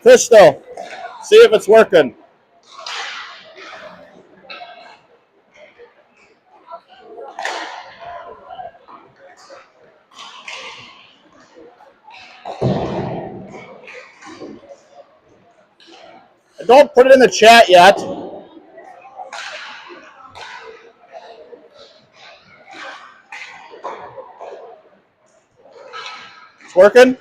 Crystal, see if it's working. Don't put it in the chat yet. It's working?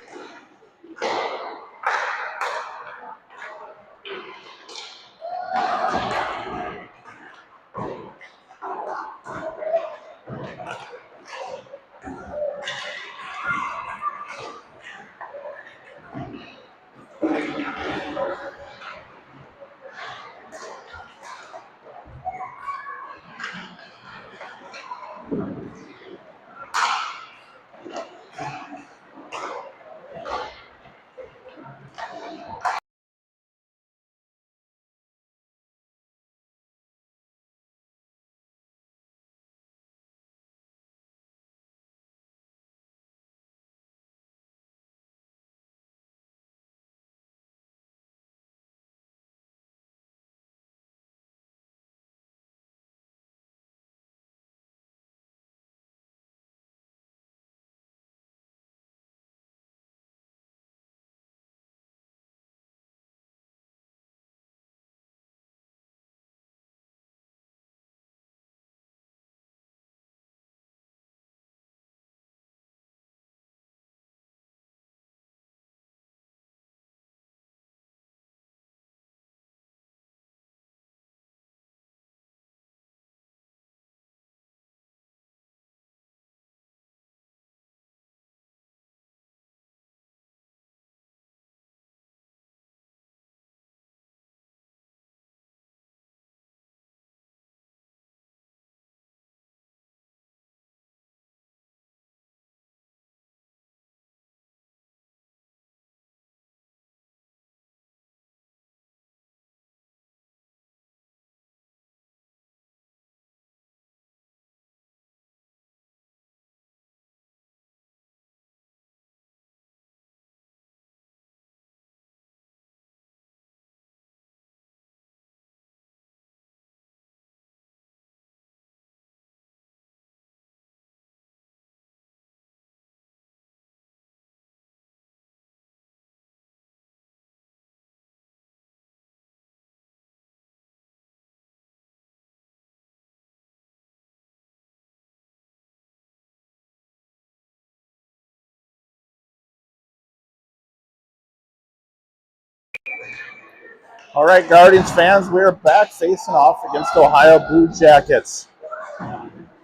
All right, Guardians fans, we are back facing off against Ohio Blue Jackets.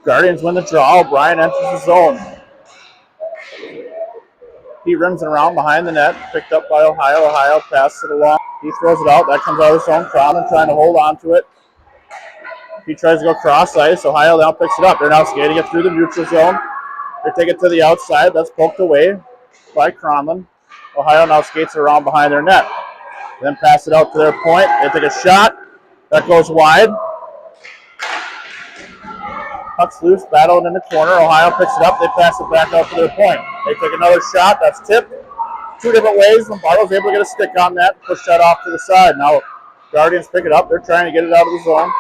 Guardians win the draw. O'Brien enters the zone. He rims it around behind the net. Picked up by Ohio. Ohio passes it along. He throws it out. That comes out of the zone. Crowman trying to hold on to it. He tries to go cross ice. Ohio now picks it up. They're now skating it through the neutral zone. They take it to the outside. That's poked away by Cronlin. Ohio now skates around behind their net. Then pass it out to their point. They take a shot. That goes wide. Puck's loose, battling in the corner. Ohio picks it up. They pass it back out to their point. They take another shot. That's tipped. Two different ways. Lombardo's able to get a stick on that. Push that off to the side. Now Guardians pick it up. They're trying to get it out of the zone.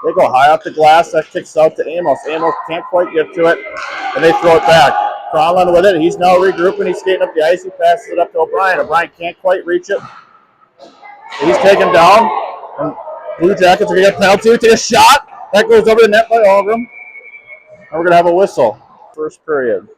They go high off the glass. That kicks out to Amos. Amos can't quite get to it, and they throw it back. Cronlin with it. He's now regrouping. He's skating up the ice. He passes it up to O'Brien. O'Brien can't quite reach it. He's taken down. And Blue Jackets are going to get a penalty. Take a shot. That goes over the net by Algram. And we're going to have a whistle. First period.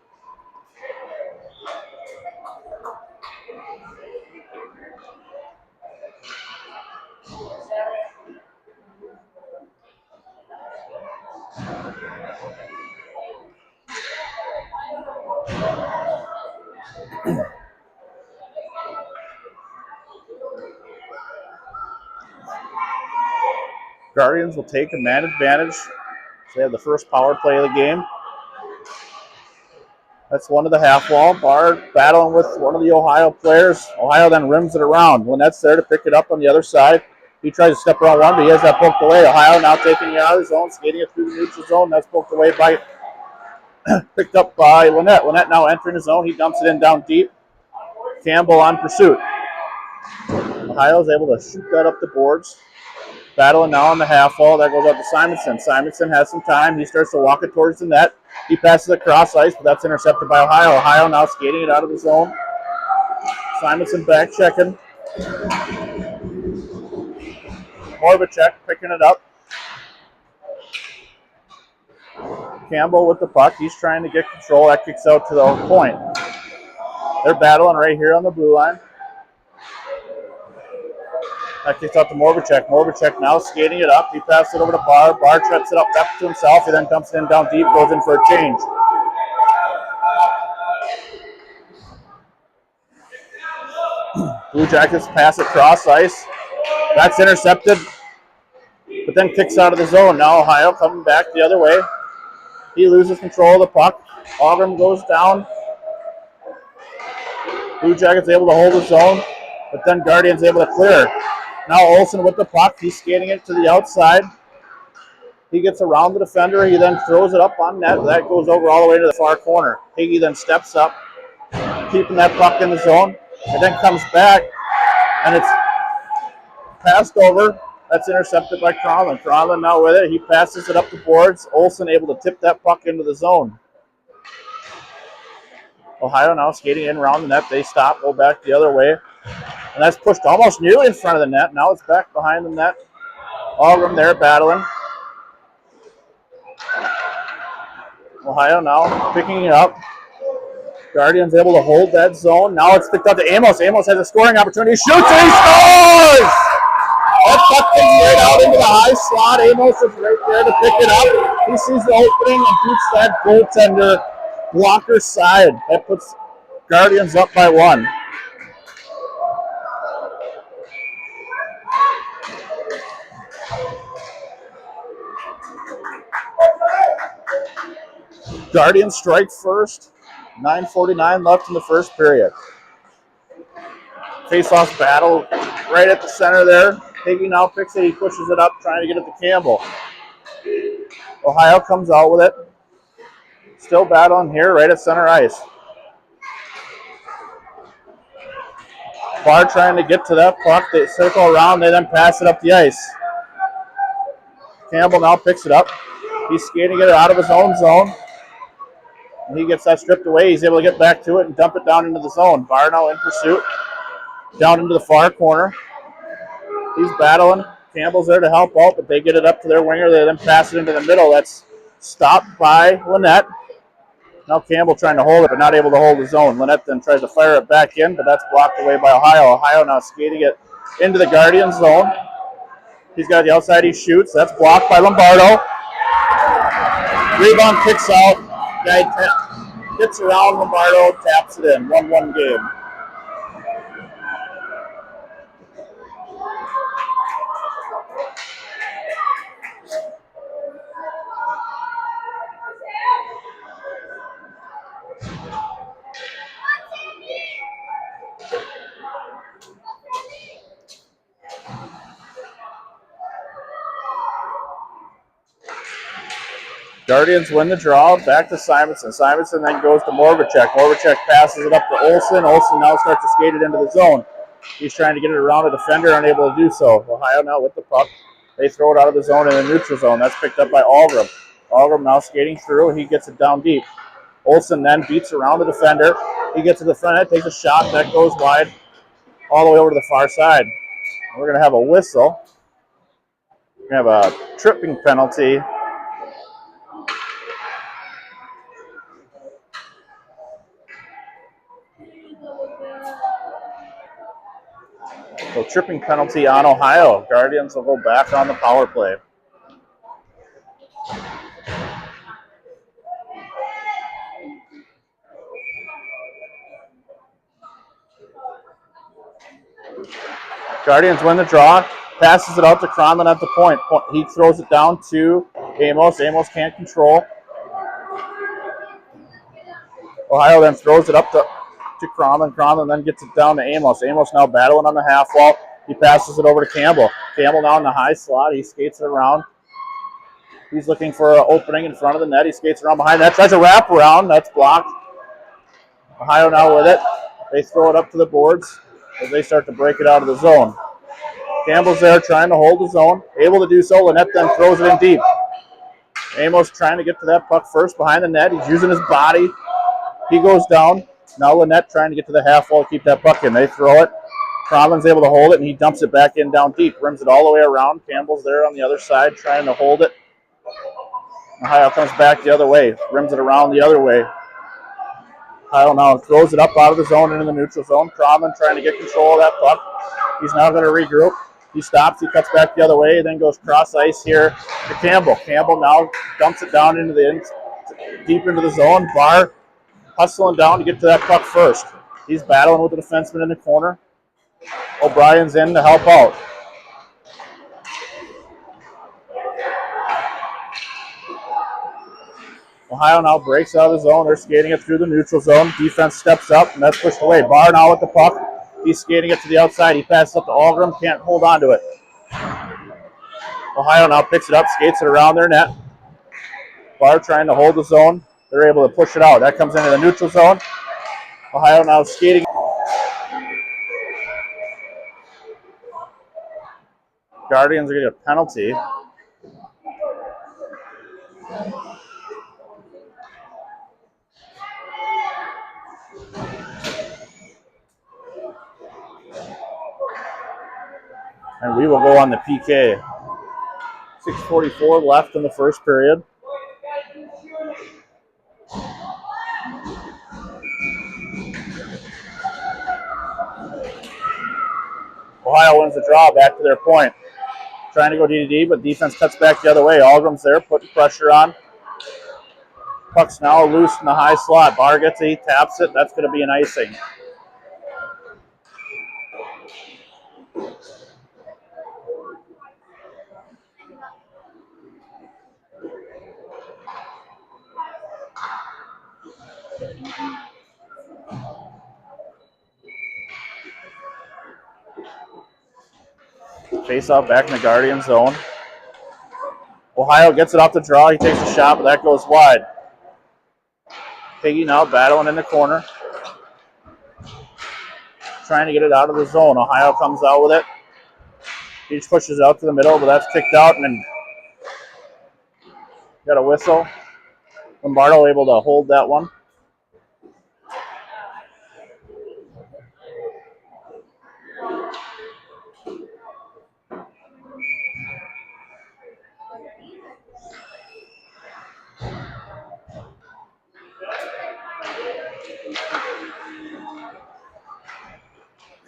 Guardians will take a man advantage. They have the first power play of the game. That's one of the half wall. Bard battling with one of the Ohio players. Ohio then rims it around. Lynette's there to pick it up on the other side. He tries to step around one, but he has that poked away. Ohio now taking it out of the zone, skating it through the neutral zone. That's poked away by, picked up by Lynette. Lynette now entering the zone. He dumps it in down deep. Campbell on pursuit. Ohio's able to shoot that up the boards. Battling now on the half wall. That goes out to Simonson. Simonson has some time. He starts to walk it towards the net. He passes it across ice, but that's intercepted by Ohio. Ohio now skating it out of the zone. Simonson back checking. More of a check, picking it up. Campbell with the puck. He's trying to get control. That kicks out to the point. They're battling right here on the blue line. That kicks out to Moravicek. Moravicek now skating it up. He passes it over to Barr. Barr trips it up back to himself. He then dumps it in down deep, goes in for a change. Blue Jackets pass across ice. That's intercepted, but then kicks out of the zone. Now Ohio coming back the other way. He loses control of the puck. Augram goes down. Blue Jackets able to hold the zone, but then Guardians able to clear. Now Olsen with the puck. He's skating it to the outside. He gets around the defender. He then throws it up on net. That goes over all the way to the far corner. Higgy then steps up, keeping that puck in the zone. It then comes back, and it's passed over. That's intercepted by Cronlund. Cronlund now with it. He passes it up the boards. Olsen able to tip that puck into the zone. Ohio now skating in around the net. They stop, go back the other way. And that's pushed almost nearly in front of the net. Now it's back behind the net. Augram there battling. Ohio now picking it up. Guardians able to hold that zone. Now it's picked up to Amos. Amos has a scoring opportunity. Shoots and he scores! That puck comes right out into the high slot. Amos is right there to pick it up. He sees the opening and beats that goaltender blocker side. That puts Guardians up by 1. Guardians strike first. 9:49 left in the first period. Face-off battle right at the center there. Higgy now picks it. He pushes it up, trying to get it to Campbell. Ohio comes out with it. Still battling here right at center ice. Barr trying to get to that puck. They circle around. They then pass it up the ice. Campbell now picks it up. He's skating it out of his own zone. And he gets that stripped away. He's able to get back to it and dump it down into the zone. Barr now in pursuit. Down into the far corner. He's battling. Campbell's there to help out, but they get it up to their winger. They then pass it into the middle. That's stopped by Lynette. Now Campbell trying to hold it, but not able to hold the zone. Lynette then tries to fire it back in, but that's blocked away by Ohio. Ohio now skating it into the Guardian zone. He's got the outside. He shoots. That's blocked by Lombardo. Rebound kicks out. Guy gets around Lombardo, taps it in. 1-1 game. Guardians win the draw, back to Simonson. Simonson then goes to Moravicek. Moravicek passes it up to Olsen. Olsen now starts to skate it into the zone. He's trying to get it around a defender, unable to do so. Ohio now with the puck. They throw it out of the zone in the neutral zone. That's picked up by Algram. Algram now skating through. He gets it down deep. Olsen then beats around the defender. He gets to the front end, takes a shot. That goes wide all the way over to the far side. We're going to have a whistle. We're going to have a tripping penalty. So tripping penalty on Ohio. Guardians will go back on the power play. Guardians win the draw. Passes it out to Cronlund at the point. He throws it down to Amos. Amos can't control. Ohio then throws it up to Cronlund. Cronlund then gets it down to Amos. Amos now battling on the half wall. He passes it over to Campbell. Campbell now in the high slot. He skates it around. He's looking for an opening in front of the net. He skates around behind that. Tries to wrap around. That's blocked. Ohio now with it. They throw it up to the boards. as they start to break it out of the zone. Campbell's there trying to hold the zone, able to do so. Lynette then throws it in deep. Amos trying to get to that puck first behind the net. He's using his body. He goes down. Now Lynette trying to get to the half wall to keep that puck in. They throw it. Cromlin's able to hold it, and he dumps it back in down deep. Rims it all the way around. Campbell's there on the other side trying to hold it. Ohio comes back the other way. Rims it around the other way. Ohio now throws it up out of the zone into the neutral zone. Cromlin trying to get control of that puck. He's now going to regroup. He stops. He cuts back the other way, then goes cross ice here to Campbell. Campbell now dumps it down into deep into the zone. Barr hustling down to get to that puck first. He's battling with the defenseman in the corner. O'Brien's in to help out. Ohio now breaks out of the zone. They're skating it through the neutral zone. Defense steps up, and that's pushed away. Barr now with the puck. He's skating it to the outside. He passes up to Algrim. Can't hold on to it. Ohio now picks it up, skates it around their net. Barr trying to hold the zone. They're able to push it out. That comes into the neutral zone. Ohio now skating. Guardians are going to get a penalty. And we will go on the PK. 6:44 left in the first period. Ohio wins the draw back to their point. Trying to go D-to-D, but defense cuts back the other way. Algrim's there, putting pressure on. Puck's now loose in the high slot. Barr gets it, he taps it. That's going to be an icing. Face off back in the Guardian zone. Ohio gets it off the draw. He takes a shot, but that goes wide. Piggy now battling in the corner. Trying to get it out of the zone. Ohio comes out with it. He just pushes it out to the middle, but that's kicked out, and then got a whistle. Lombardo able to hold that one.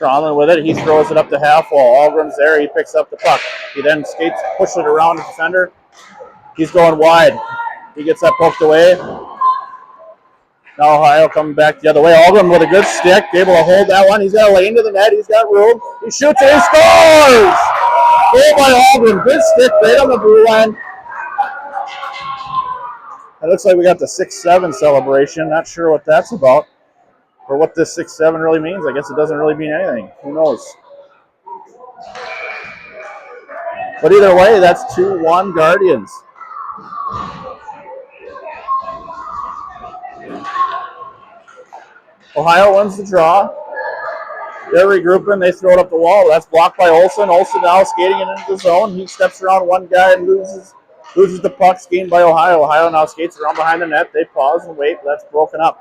Cromlin with it. He throws it up the half wall. Algrim's there. He picks up the puck. He then skates, pushes it around the defender. He's going wide. He gets that poked away. Now Ohio coming back the other way. Algrim with a good stick, able to hold that one. He's got a lane to the net. He's got room. He shoots and he scores! Goal by Algrim. Good stick right on the blue line. It looks like we got the 6-7 celebration. Not sure what that's about. Or what this 6-7 really means. I guess it doesn't really mean anything. Who knows? But either way, that's 2-1 Guardians. Ohio wins the draw. They're regrouping. They throw it up the wall. That's blocked by Olsen. Olsen now skating into the zone. He steps around one guy and loses the puck. Gained by Ohio. Ohio now skates around behind the net. They pause and wait. That's broken up.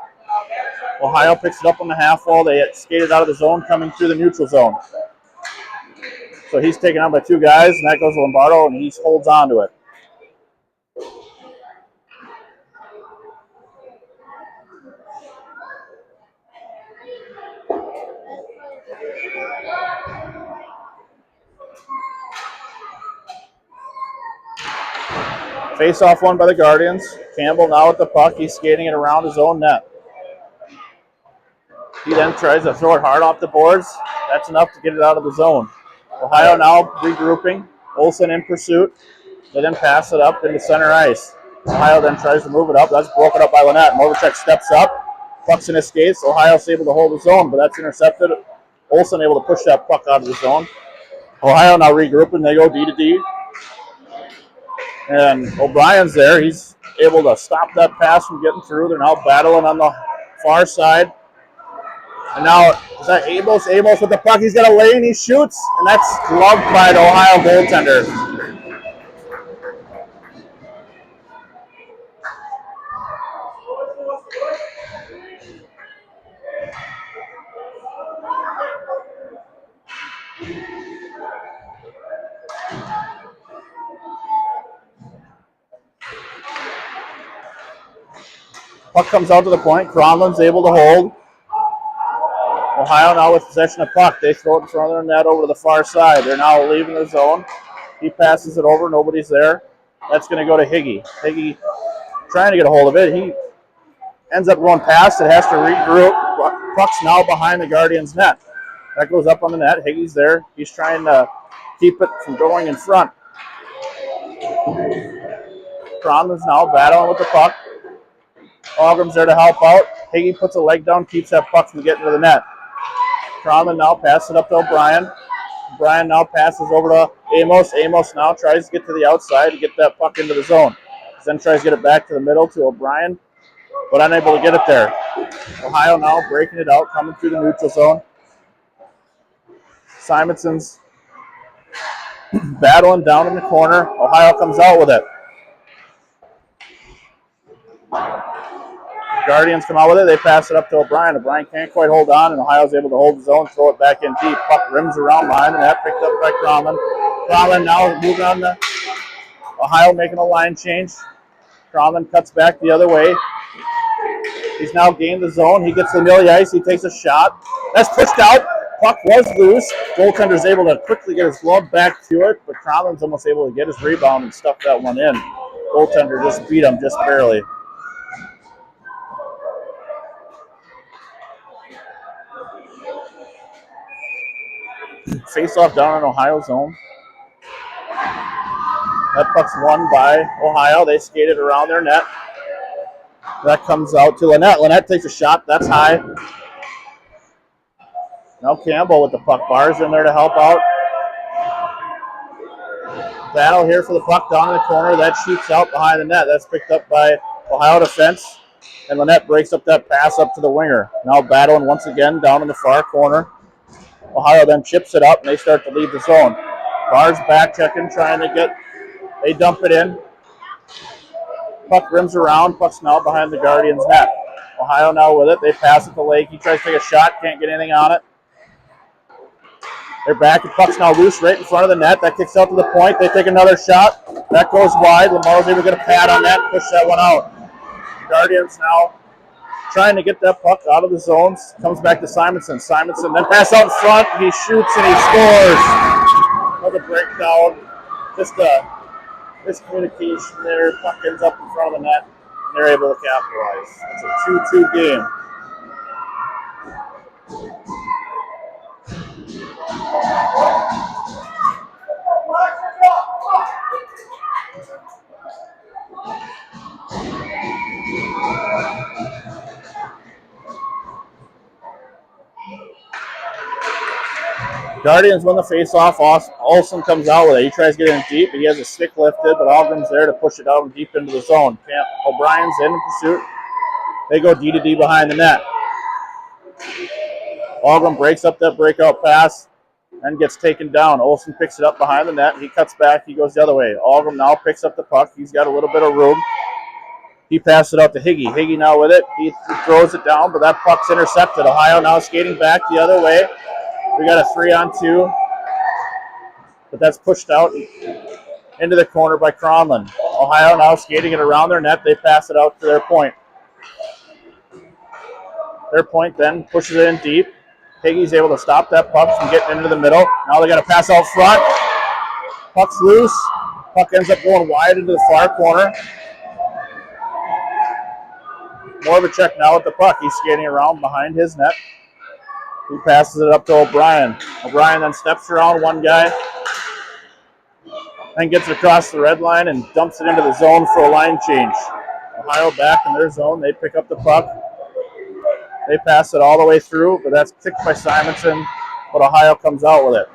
Ohio picks it up on the half wall. They skated out of the zone, coming through the neutral zone. So he's taken out by two guys, and that goes to Lombardo, and he holds on to it. Face-off one by the Guardians. Campbell now with the puck. He's skating it around his own net. He then tries to throw it hard off the boards. That's enough to get it out of the zone. Ohio now regrouping. Olsen in pursuit. They then pass it up into center ice. Ohio then tries to move it up. That's broken up by Lynette. Movacek steps up. Puck's in his skates. Ohio's able to hold the zone, but that's intercepted. Olsen able to push that puck out of the zone. Ohio now regrouping. They go D-to-D. And O'Brien's there. He's able to stop that pass from getting through. They're now battling on the far side. And now, is that Amos? Amos with the puck. He's got a lane. He shoots, and that's gloved by the Ohio goaltender. Puck comes out to the point. Cronlin's able to hold. Ohio now with possession of puck. They throw it in front of their net over to the far side. They're now leaving the zone. He passes it over. Nobody's there. That's going to go to Higgy. Higgy trying to get a hold of it. He ends up going past it. Has to regroup. Puck's now behind the Guardians' net. That goes up on the net. Higgy's there. He's trying to keep it from going in front. Cronlin's now battling with the puck. Ogram's there to help out. Higgy puts a leg down, keeps that puck from getting to the net. Cronlin now passes it up to O'Brien. O'Brien now passes over to Amos. Amos now tries to get to the outside to get that puck into the zone. Then tries to get it back to the middle to O'Brien, but unable to get it there. Ohio now breaking it out, coming through the neutral zone. Simonson's battling down in the corner. Ohio comes out with it. Guardians come out with it. They pass it up to O'Brien. O'Brien can't quite hold on, and Ohio's able to hold the zone, throw it back in deep. Puck rims around behind the net, picked up by Cronlin. Cronlin now moving on to Ohio, making a line change. Cronlin cuts back the other way. He's now gained the zone. He gets to the middle of the ice. He takes a shot. That's pushed out. Puck was loose. Goaltender's able to quickly get his glove back to it, but Cronlin's almost able to get his rebound and stuff that one in. Goaltender just beat him just barely. Face-off down in Ohio's zone. That puck's won by Ohio. They skated around their net. That comes out to Lynette. Lynette takes a shot. That's high. Now Campbell with the puck. Barr's in there to help out. Battle here for the puck down in the corner. That shoots out behind the net. That's picked up by Ohio defense. And Lynette breaks up that pass up to the winger. Now battling once again down in the far corner. Ohio then chips it up, and they start to leave the zone. Barr's back checking, trying to get, they dump it in. Puck rims around. Puck's now behind the Guardians' net. Ohio now with it. They pass it to Lake. He tries to take a shot, can't get anything on it. They're back, and puck's now loose right in front of the net. That kicks out to the point. They take another shot. That goes wide. Lamar's able to get a pad on that and push that one out. Guardians now trying to get that puck out of the zones. Comes back to Simonson. Simonson then pass out in front. He shoots and he scores. Another breakdown. Just a miscommunication there. Puck ends up in front of the net. And they're able to capitalize. It's a 2-2 game. Guardians win the face-off. Olsen comes out with it. He tries to get in deep. He has a stick lifted, but Algrim's there to push it out deep into the zone. O'Brien's in pursuit. They go D to D behind the net. Algrim breaks up that breakout pass and gets taken down. Olsen picks it up behind the net. He cuts back. He goes the other way. Algrim now picks up the puck. He's got a little bit of room. He passes it out to Higgy. Higgy now with it. He throws it down, but that puck's intercepted. Ohio now skating back the other way. We got a 3-on-2, but that's pushed out into the corner by Cronlin. Ohio now skating it around their net. They pass it out to their point. Their point then pushes it in deep. Higgy's able to stop that puck from getting into the middle. Now they got to pass out front. Puck's loose. Puck ends up going wide into the far corner. More of a check now with the puck. He's skating around behind his net. He passes it up to O'Brien. O'Brien then steps around one guy, then gets it across the red line and dumps it into the zone for a line change. Ohio back in their zone. They pick up the puck. They pass it all the way through, but that's kicked by Simonson, but Ohio comes out with it.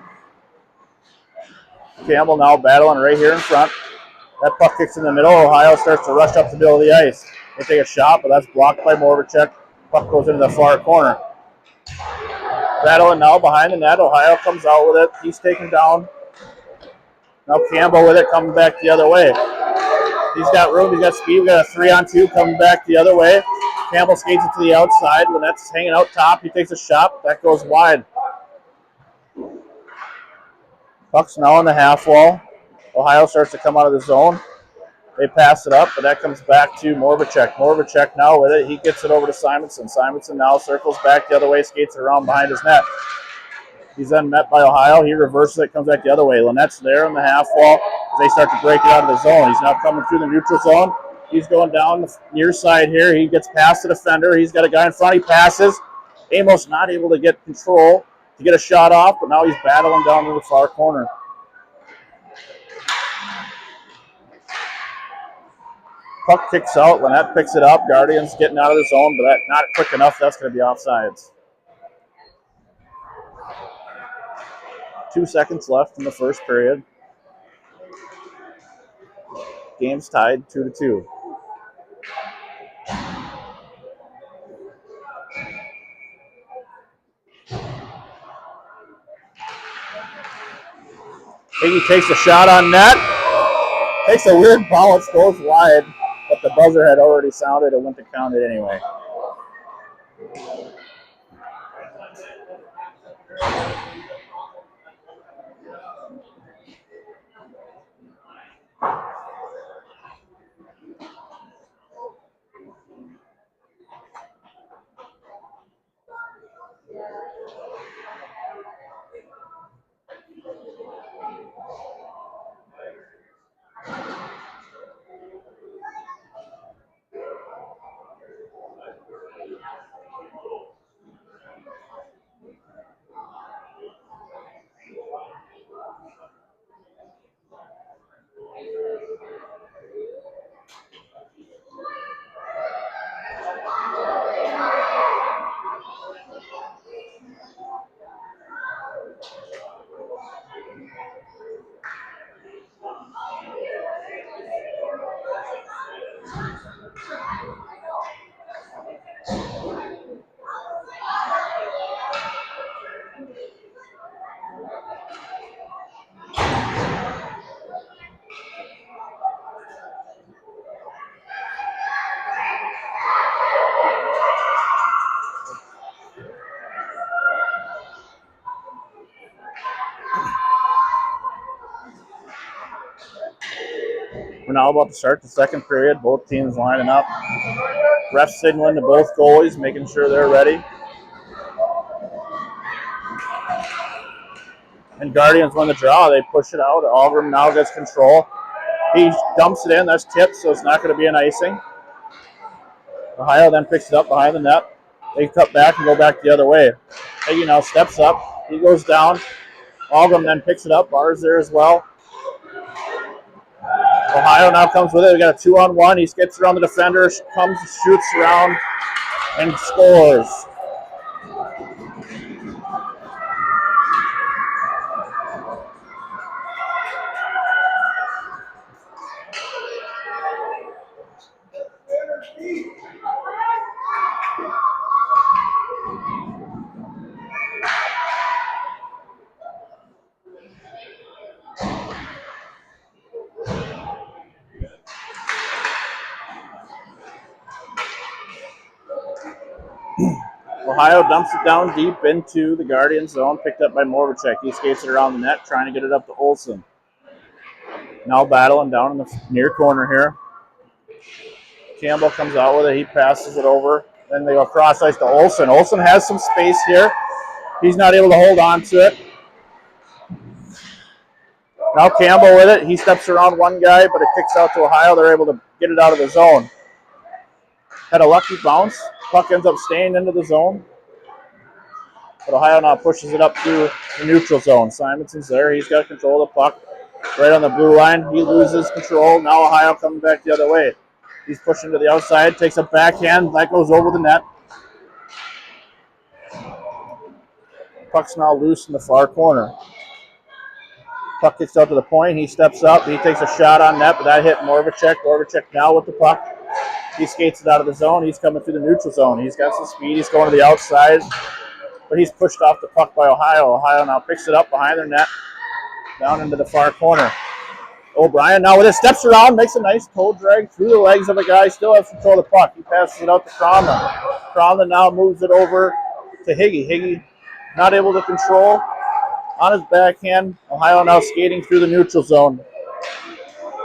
Campbell now battling right here in front. That puck kicks in the middle. Ohio starts to rush up the middle of the ice. They take a shot, but that's blocked by Morvacek. Puck goes into the far corner. Battling now behind the net. Ohio comes out with it. He's taken down. Now Campbell with it, coming back the other way. He's got room. He's got speed. We got a 3-on-2 coming back the other way. Campbell skates it to the outside. Lynette's hanging out top. He takes a shot. That goes wide. Puck's now on the half wall. Ohio starts to come out of the zone. They pass it up, but that comes back to Moravicek. Moravicek now with it. He gets it over to Simonson. Simonson now circles back the other way, skates it around behind his net. He's then met by Ohio. He reverses it, comes back the other way. Lynette's there on the half wall as they start to break it out of the zone. He's now coming through the neutral zone. He's going down the near side here. He gets past the defender. He's got a guy in front. He passes. Amos not able to get control to get a shot off, but now he's battling down to the far corner. Puck kicks out. Lynette picks it up. Guardians getting out of the zone, but that not quick enough. That's going to be offsides. 2 seconds left in the first period. Game's tied 2-2. Higgy takes a shot on net. Takes a weird bounce, goes wide, but the buzzer had already sounded. It went to count it anyway. We're now about to start the second period. Both teams lining up. Refs signaling to both goalies, making sure they're ready. And Guardians win the draw. They push it out. Algrim now gets control. He dumps it in. That's tipped, so it's not going to be an icing. Ohio then picks it up behind the net. They cut back and go back the other way. Higgy now steps up. He goes down. Algrim then picks it up. Bar's there as well. Ohio now comes with it. We got a 2-on-1. He skips around the defender, comes, shoots around, and scores. Ohio dumps it down deep into the Guardian zone, picked up by Moravicek. He skates it around the net, trying to get it up to Olsen. Now battling down in the near corner here. Campbell comes out with it. He passes it over. Then they go cross ice to Olsen. Olsen has some space here. He's not able to hold on to it. Now Campbell with it. He steps around one guy, but it kicks out to Ohio. They're able to get it out of the zone. Had a lucky bounce. Puck ends up staying into the zone. But Ohio now pushes it up to the neutral zone. Simonson's there. He's got control of the puck. Right on the blue line. He loses control. Now Ohio coming back the other way. He's pushing to the outside. Takes a backhand. That goes over the net. Puck's now loose in the far corner. Puck gets out to the point. He steps up. He takes a shot on net, but that hit Moravicek. Moravicek now with the puck. He skates it out of the zone. He's coming through the neutral zone. He's got some speed. He's going to the outside. but he's pushed off the puck by Ohio. Ohio now picks it up behind their net, down into the far corner. O'Brien now with his steps around, makes a nice toe drag through the legs of the guy, still has control of the puck. He passes it out to Cromlin. Cromlin now moves it over to Higgy. Higgy not able to control on his backhand. Ohio now skating through the neutral zone.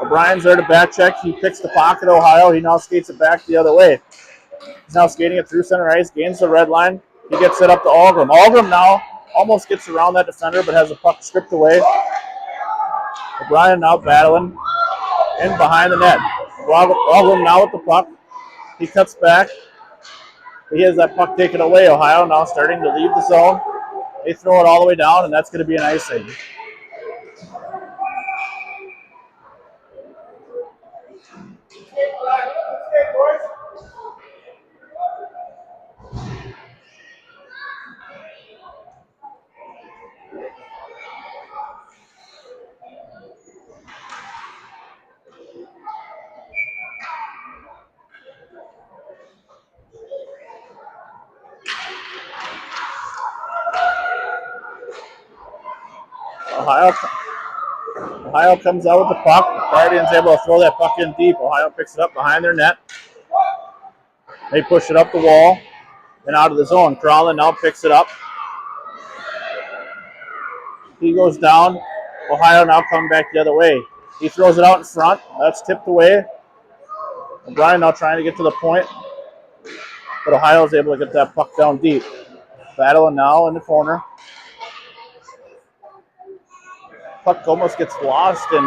O'Brien's there to back check. He picks the pocket, Ohio. He now skates it back the other way. He's now skating it through center ice, gains the red line. He gets it up to Algrim. Algrim now almost gets around that defender, but has the puck stripped away. O'Brien now battling in behind the net. Algrim now with the puck. He cuts back. He has that puck taken away. Ohio now starting to leave the zone. They throw it all the way down, and that's going to be an icing. Ohio comes out with the puck. Guardians able to throw that puck in deep. Ohio picks it up behind their net. They push it up the wall and out of the zone. Crowlin now picks it up. He goes down. Ohio now come back the other way. He throws it out in front. That's tipped away. O'Brien now trying to get to the point. But Ohio is able to get that puck down deep. Battling now in the corner. Puck almost gets lost in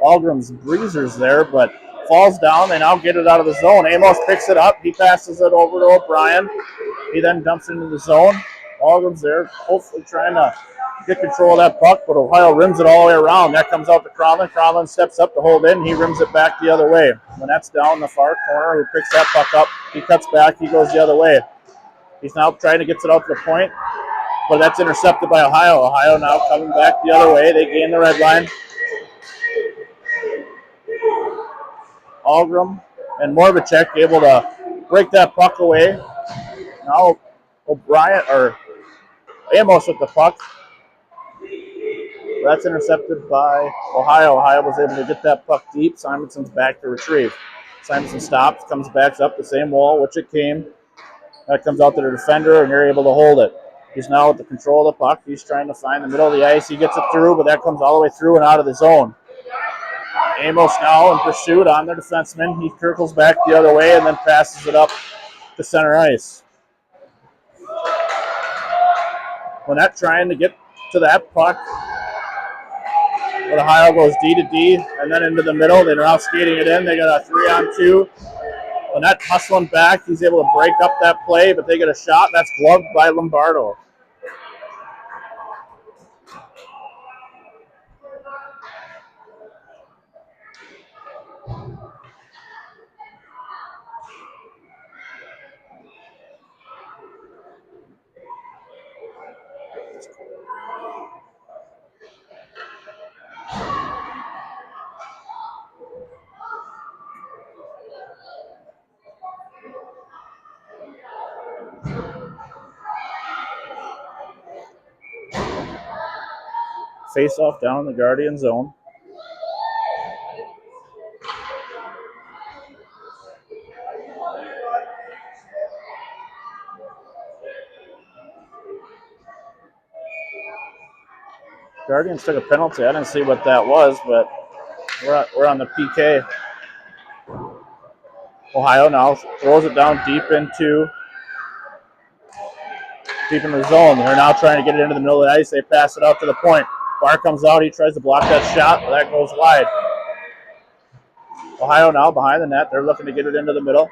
Algrim's breezers there, but falls down. They now get it out of the zone. Amos picks it up. He passes it over to O'Brien. He then dumps it into the zone. Algrim's there, hopefully trying to get control of that puck, but Ohio rims it all the way around. That comes out to Cromlin. Cromlin steps up to hold in. He rims it back the other way. When that's down the far corner, who picks that puck up. He cuts back. He goes the other way. He's now trying to get it out to the point, but that's intercepted by Ohio. Ohio now coming back the other way. They gain the red line. Algrim and Moravicek able to break that puck away. Now O'Brien or Amos with the puck. That's intercepted by Ohio. Ohio was able to get that puck deep. Simonson's back to retrieve. Simonson stops, comes back up the same wall, which it came. That comes out to the defender, and they're able to hold it. He's now with the control of the puck. He's trying to find the middle of the ice. He gets it through, but that comes all the way through and out of the zone. Amos now in pursuit on their defenseman. He circles back the other way and then passes it up to center ice. Lynette trying to get to that puck. But Ohio goes D to D and then into the middle. They're now skating it in. They got a 3-on-2. Lynette hustling back. He's able to break up that play, but they get a shot. That's gloved by Lombardo. Face off down in the Guardian zone. Guardians took a penalty. I didn't see what that was, but we're on the PK. Ohio now throws it down deep in the zone. They're now trying to get it into the middle of the ice. They pass it out to the point. Barr comes out. He tries to block that shot, but that goes wide. Ohio now behind the net. They're looking to get it into the middle.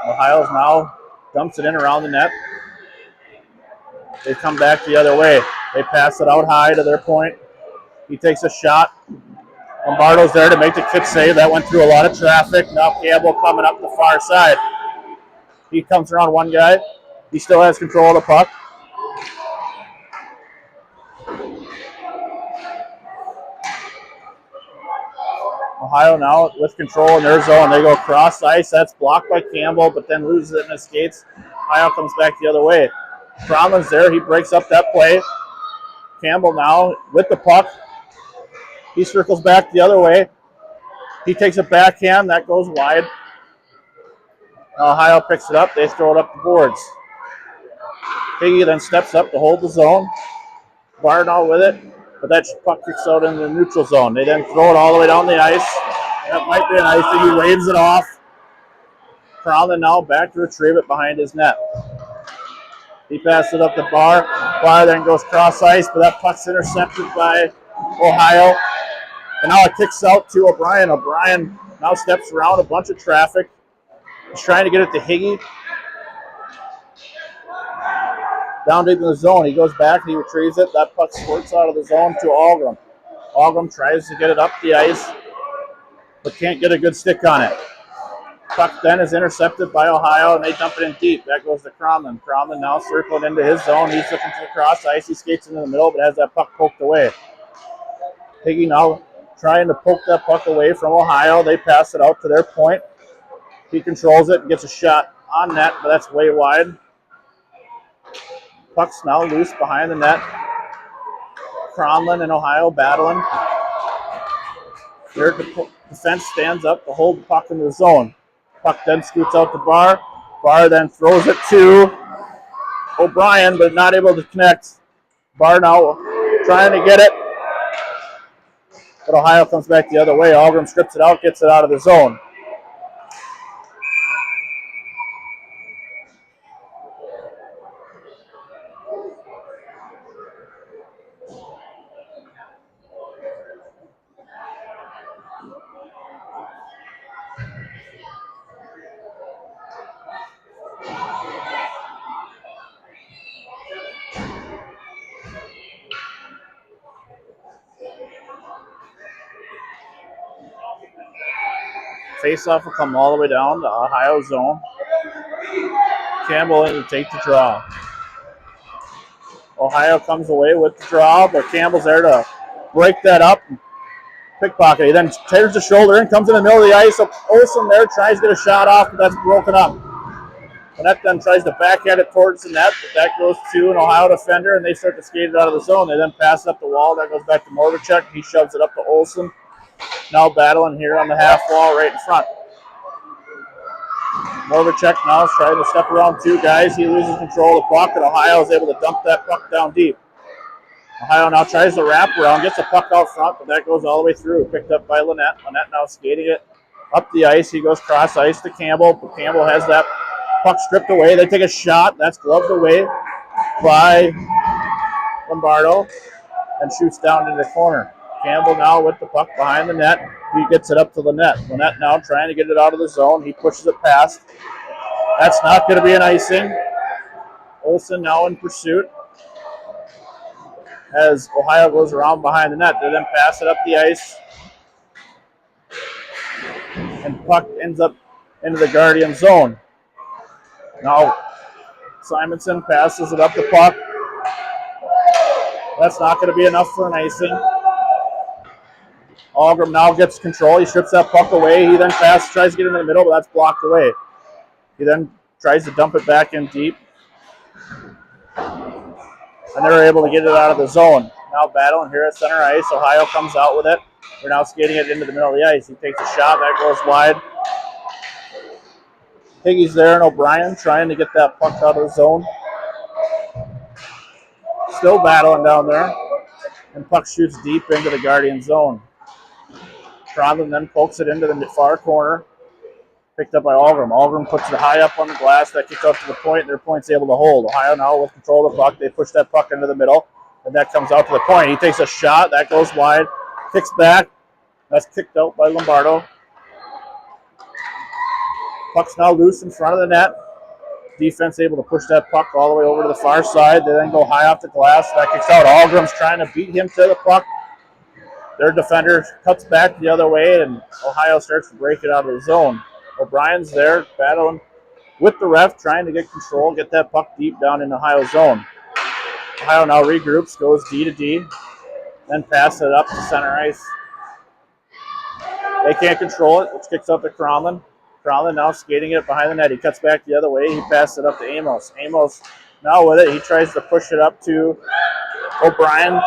Ohio's now dumps it in around the net. They come back the other way. They pass it out high to their point. He takes a shot. Lombardo's there to make the kick save. That went through a lot of traffic. Now Campbell coming up the far side. He comes around one guy. He still has control of the puck. Ohio now with control in their zone. They go cross ice. That's blocked by Campbell, but then loses it in his skates. Ohio comes back the other way. Cromlin's there. He breaks up that play. Campbell now with the puck. He circles back the other way. He takes a backhand. That goes wide. Ohio picks it up. They throw it up the boards. Higgy then steps up to hold the zone. Barnall with it, but that puck kicks out into the neutral zone. They then throw it all the way down the ice. That might be an icing. He waves it off. Crowlin now back to retrieve it behind his net. He passes it up the bar. Bar then goes cross ice, but that puck's intercepted by Ohio. And now it kicks out to O'Brien. O'Brien now steps around a bunch of traffic. He's trying to get it to Higgy. Down deep in the zone. He goes back and he retrieves it. That puck squirts out of the zone to Algram. Algram tries to get it up the ice, but can't get a good stick on it. Puck then is intercepted by Ohio, and they dump it in deep. That goes to Cromlin. Cromlin now circled into his zone. He's looking for the cross ice. He skates into the middle, but has that puck poked away. Higgy now trying to poke that puck away from Ohio. They pass it out to their point. He controls it and gets a shot on net, but that's way wide. Puck's now loose behind the net. Cromlin and Ohio battling. Their defense stands up to hold the puck in the zone. Puck then scoots out to Barr. Barr then throws it to O'Brien, but not able to connect. Barr now trying to get it, but Ohio comes back the other way. Algram strips it out, gets it out of the zone. Face-off will come all the way down to Ohio zone. Campbell in to take the draw. Ohio comes away with the draw, but Campbell's there to break that up and pickpocket. He then tears the shoulder and comes in the middle of the ice. Olsen there tries to get a shot off, but that's broken up. Net then tries to backhand it towards the net, but that goes to an Ohio defender, and they start to skate it out of the zone. They then pass it up the wall. That goes back to Morvacek. He shoves it up to Olsen. Now battling here on the half wall right in front. Morvacek now is trying to step around two guys. He loses control of the puck, and Ohio is able to dump that puck down deep. Ohio now tries to wrap around, gets the puck out front, but that goes all the way through. Picked up by Lynette. Lynette now skating it up the ice. He goes cross ice to Campbell, but Campbell has that puck stripped away. They take a shot. That's gloved away by Lombardo and shoots down into the corner. Campbell now with the puck behind the net. He gets it up to Lynette. Lynette now trying to get it out of the zone. He pushes it past. That's not going to be an icing. Olsen now in pursuit as Ohio goes around behind the net. They then pass it up the ice. And puck ends up into the Guardian zone. Now Simonson passes it up the puck. That's not going to be enough for an icing. Algram now gets control. He strips that puck away. He then tries to get into the middle, but that's blocked away. He then tries to dump it back in deep. And they're able to get it out of the zone. Now battling here at center ice. Ohio comes out with it. They're now skating it into the middle of the ice. He takes a shot. That goes wide. Higgy's there and O'Brien trying to get that puck out of the zone. Still battling down there. And puck shoots deep into the Guardian zone. Cromlin then pokes it into the far corner. Picked up by Algram. Algram puts it high up on the glass. That kicks out to the point, and their point's able to hold. Ohio now with control of the puck. They push that puck into the middle, and that comes out to the point. He takes a shot. That goes wide. Kicks back. That's kicked out by Lombardo. Puck's now loose in front of the net. Defense able to push that puck all the way over to the far side. They then go high off the glass. That kicks out. Algram's trying to beat him to the puck. Their defender cuts back the other way, and Ohio starts to break it out of the zone. O'Brien's there battling with the ref, trying to get control, get that puck deep down in Ohio's zone. Ohio now regroups, goes D to D, then passes it up to center ice. They can't control it. It kicks up to Cromlin. Cromlin now skating it behind the net. He cuts back the other way. He passes it up to Amos. Amos now with it. He tries to push it up to O'Brien.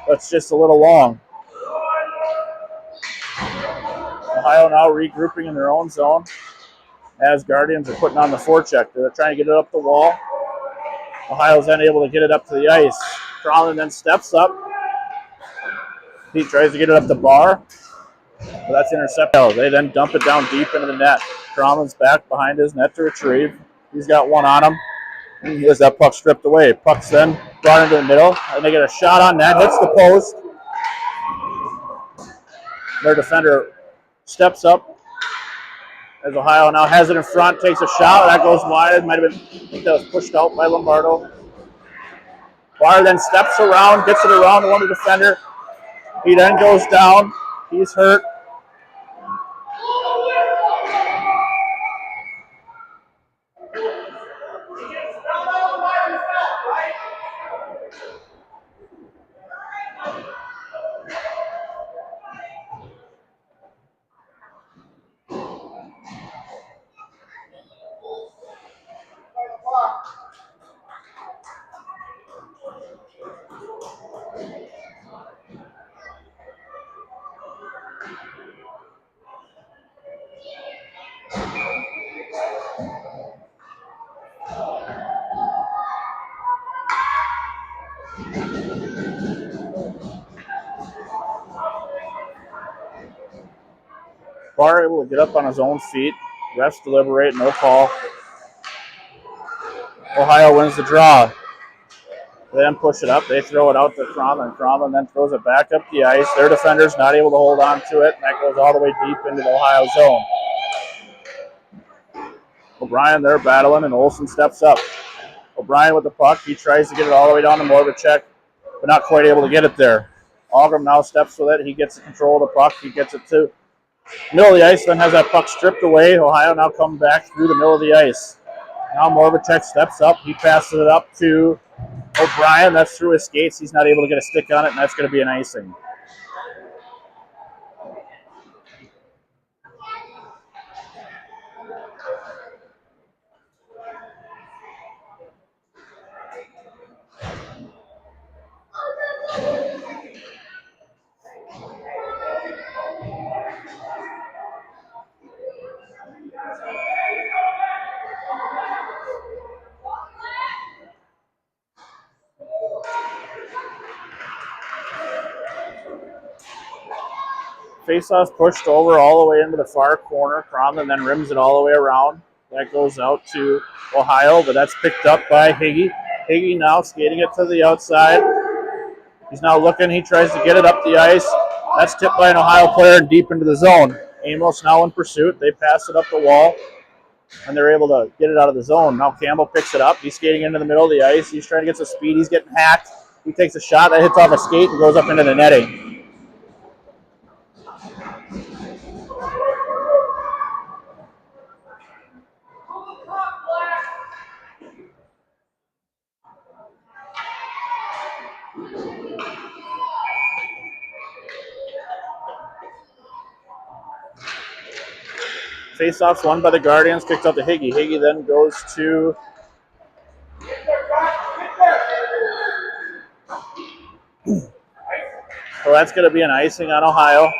That's just a little long. Ohio now regrouping in their own zone as Guardians are putting on the forecheck. They're trying to get it up the wall. Ohio's then able to get it up to the ice. Cromlin then steps up. He tries to get it up the bar, but that's intercepted. They then dump it down deep into the net. Cromlin's back behind his net to retrieve. He's got one on him. And he has that puck stripped away. Puck's then brought into the middle, and they get a shot on net, hits the post. Their defender steps up as Ohio now has it in front, takes a shot. That goes wide. It might have been, I think that was pushed out by Lombardo. Barr then steps around, gets it around the one defender. He then goes down. He's hurt. Barr able to get up on his own feet. Refs deliberate, no call. Ohio wins the draw. They then push it up. They throw it out to Cromlin. Cromlin then throws it back up the ice. Their defender's not able to hold on to it. And that goes all the way deep into the Ohio zone. O'Brien there battling, and Olsen steps up. O'Brien with the puck. He tries to get it all the way down to Moravicek, but not quite able to get it there. Algram now steps with it. He gets control of the puck. He gets it to middle of the ice, then has that puck stripped away. Ohio now coming back through the middle of the ice. Now Moravicek steps up. He passes it up to O'Brien. That's through his skates. He's not able to get a stick on it, and that's going to be an icing. Face-off pushed over all the way into the far corner. Cromlin then rims it all the way around. That goes out to Ohio, but that's picked up by Higgy. Higgy now skating it to the outside. He's now looking. He tries to get it up the ice. That's tipped by an Ohio player and deep into the zone. Amos now in pursuit. They pass it up the wall, and they're able to get it out of the zone. Now Campbell picks it up. He's skating into the middle of the ice. He's trying to get some speed. He's getting hacked. He takes a shot. That hits off a skate and goes up into the netting. Face-off's won by the Guardians, kicked out to Higgy. Higgy then goes to so that's going to be an icing on Ohio.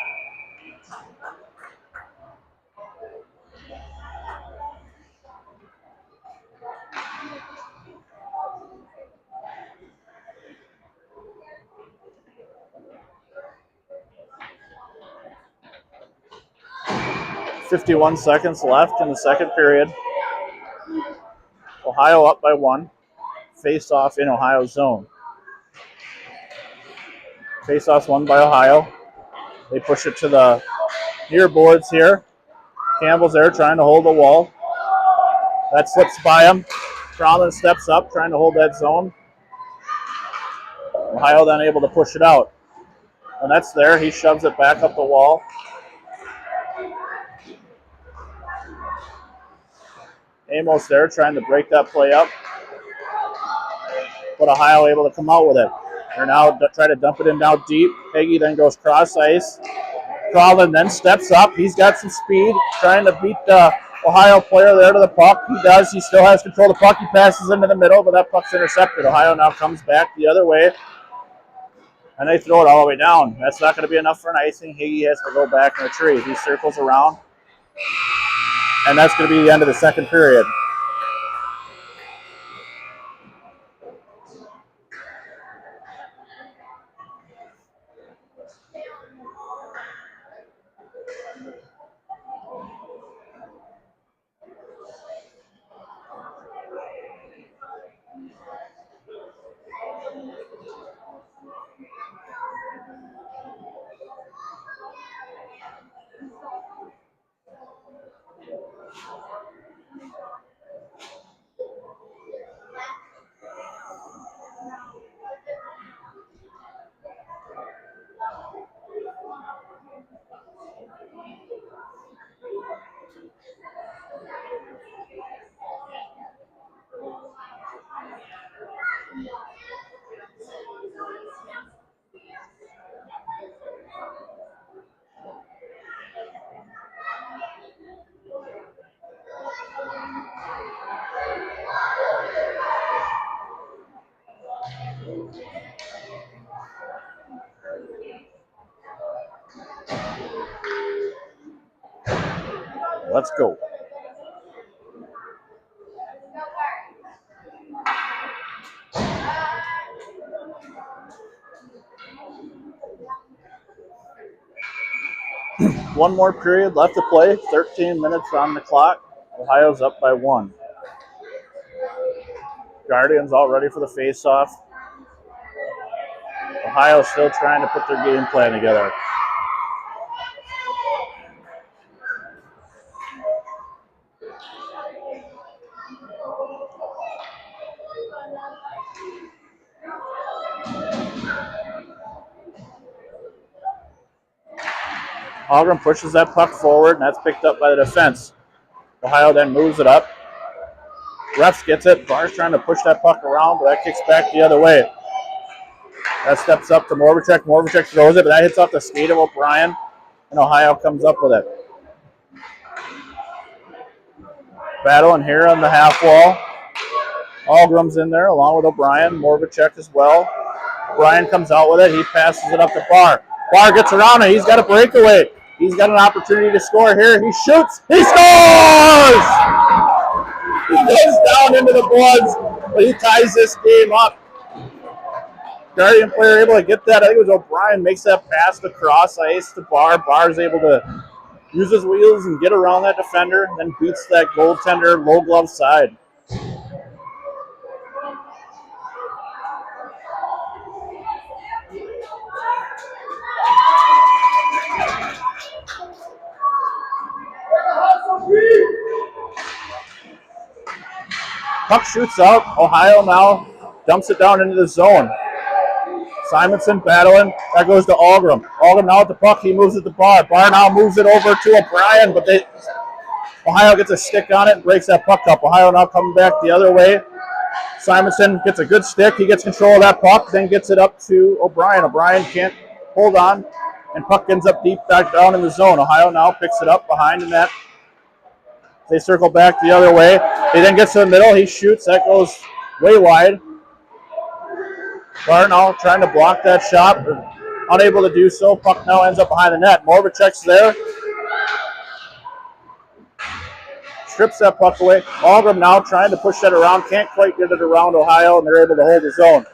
.51 seconds left in the second period. Ohio up by 1. Face-off in Ohio's zone. Face-off's won by Ohio. They push it to the near boards here. Campbell's there trying to hold the wall. That slips by him. Cromlin steps up trying to hold that zone. Ohio then able to push it out. When that's there, he shoves it back up the wall. Amos there trying to break that play up. But Ohio able to come out with it. They're now trying to dump it in now deep. Higgy then goes cross ice. Crowlin then steps up. He's got some speed, trying to beat the Ohio player there to the puck. He does. He still has control of the puck. He passes into the middle, but that puck's intercepted. Ohio now comes back the other way, and they throw it all the way down. That's not going to be enough for an icing. Higgy has to go back and retrieve. He circles around, and that's going to be the end of the second period. Let's go. One more period left to play. 13 minutes on the clock. Ohio's up by 1. Guardians all ready for the face-off. Ohio's still trying to put their game plan together. Algren pushes that puck forward, and that's picked up by the defense. Ohio then moves it up. Refs gets it. Barr's trying to push that puck around, but that kicks back the other way. That steps up to Morvacek. Morvacek throws it, but that hits off the skate of O'Brien, and Ohio comes up with it. Battling here on the half wall. Algren's in there along with O'Brien. Morvacek as well. O'Brien comes out with it. He passes it up to Barr. Barr gets around it. He's got a breakaway. He's got an opportunity to score here. He shoots. He scores! He goes down into the boards, but he ties this game up. Guardian player able to get that. I think it was O'Brien makes that pass across ice to Barr. Barr's able to use his wheels and get around that defender, then beats that goaltender low glove side. Puck shoots out. Ohio now dumps it down into the zone. Simonson battling. That goes to Algren. Algren now at the puck. He moves it to Barr. Barr now moves it over to O'Brien, but Ohio gets a stick on it and breaks that puck up. Ohio now coming back the other way. Simonson gets a good stick. He gets control of that puck, then gets it up to O'Brien. O'Brien can't hold on, and puck ends up deep back down in the zone. Ohio now picks it up behind the net. They circle back the other way. He then gets to the middle. He shoots. That goes way wide. Barr now trying to block that shot, but unable to do so. Puck now ends up behind the net. Morvacek's there. Strips that puck away. Algren now trying to push that around. Can't quite get it around Ohio, and they're able to hold his own.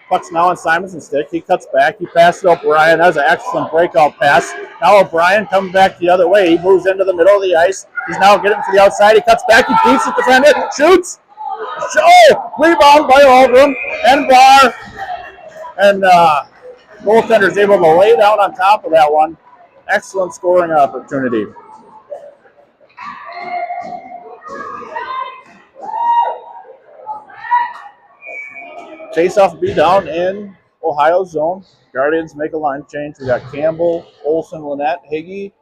Puck's now on Simonson's stick. He cuts back. He passes to O'Brien. That was an excellent breakout pass. Now O'Brien coming back the other way. He moves into the middle of the ice. He's now getting to the outside. He cuts back. He beats the defender. Shoots. Oh! Rebound by Algren and Barr. And goaltender's able to lay down on top of that one. Excellent scoring opportunity. Face-off will be down in Ohio's zone. Guardians make a line change. We got Campbell, Olsen, Lynette, Higgy,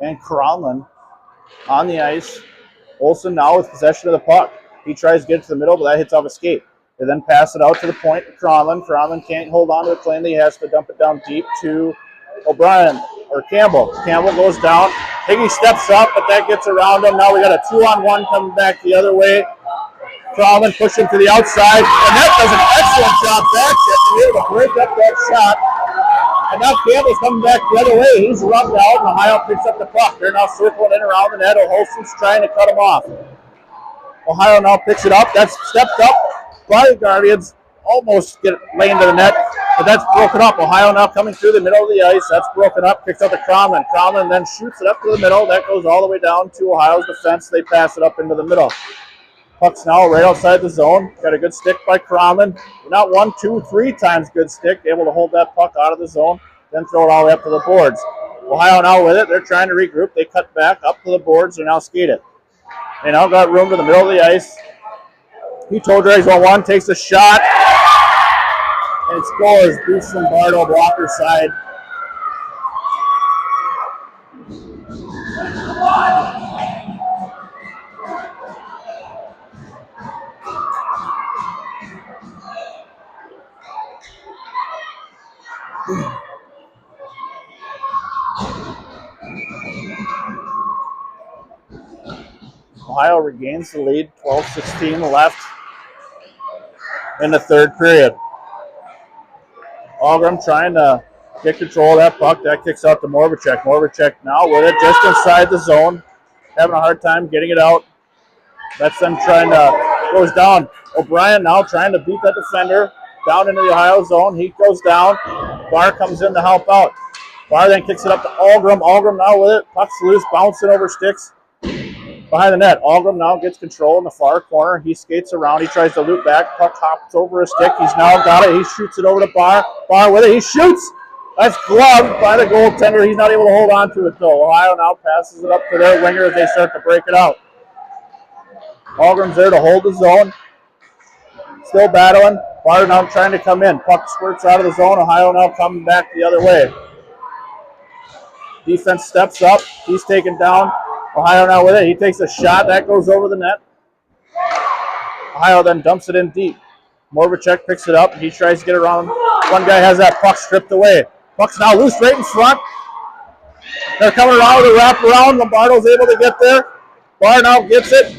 and Cronlin on the ice. Olsen now with possession of the puck. He tries to get it to the middle, but that hits off a skate. They then pass it out to the point to Cronlin. Cronlin can't hold on to it cleanly. He has to dump it down deep to O'Brien. or Campbell. Campbell goes down. Higgy steps up, but that gets around him. Now we got a 2-on-1 coming back the other way. Crowman pushing to the outside. And that does an excellent job back. He's able to break up that shot. And now Campbell's coming back the other way. He's rubbed out, and Ohio picks up the puck. They're now circling in around the net. O'Holson's trying to cut him off. Ohio now picks it up. That's stepped up by the Guardians. Almost get it laying to the net, but that's broken up. Ohio now coming through the middle of the ice. That's broken up. Kicks out to Cromlin. Cromlin then shoots it up to the middle. That goes all the way down to Ohio's defense. They pass it up into the middle. Puck's now right outside the zone. Got a good stick by Cromlin. Not 1, 2, 3 times good stick. Able to hold that puck out of the zone. Then throw it all the way up to the boards. Ohio now with it. They're trying to regroup. They cut back up to the boards. They're now skated. They now got room to the middle of the ice. He told Drags 1-1. Takes a shot. And scores. Bruce Lombardo, blocker side. Ohio regains the lead. 12-16 left in the third period. Algram trying to get control of that puck. That kicks out to Morbacek. Morbacek now with it just inside the zone. Having a hard time getting it out. That's them trying to, goes down. O'Brien now trying to beat that defender down into the Ohio zone. He goes down. Barr comes in to help out. Barr then kicks it up to Algram. Algram now with it. Puck's loose, bouncing over sticks behind the net. Algram now gets control in the far corner. He skates around. He tries to loop back. Puck hops over a stick. He's now got it. He shoots it over to Barr. Barr with it. He shoots. That's gloved by the goaltender. He's not able to hold on to it, though. Ohio now passes it up to their winger as they start to break it out. Algram's there to hold the zone. Still battling. Barr now trying to come in. Puck squirts out of the zone. Ohio now coming back the other way. Defense steps up. He's taken down. Ohio now with it. He takes a shot. That goes over the net. Ohio then dumps it in deep. Morbacek picks it up. He tries to get around. One guy has that puck stripped away. Puck's now loose right in front. They're coming around with a wrap around. Lombardo's able to get there. Barr now gets it.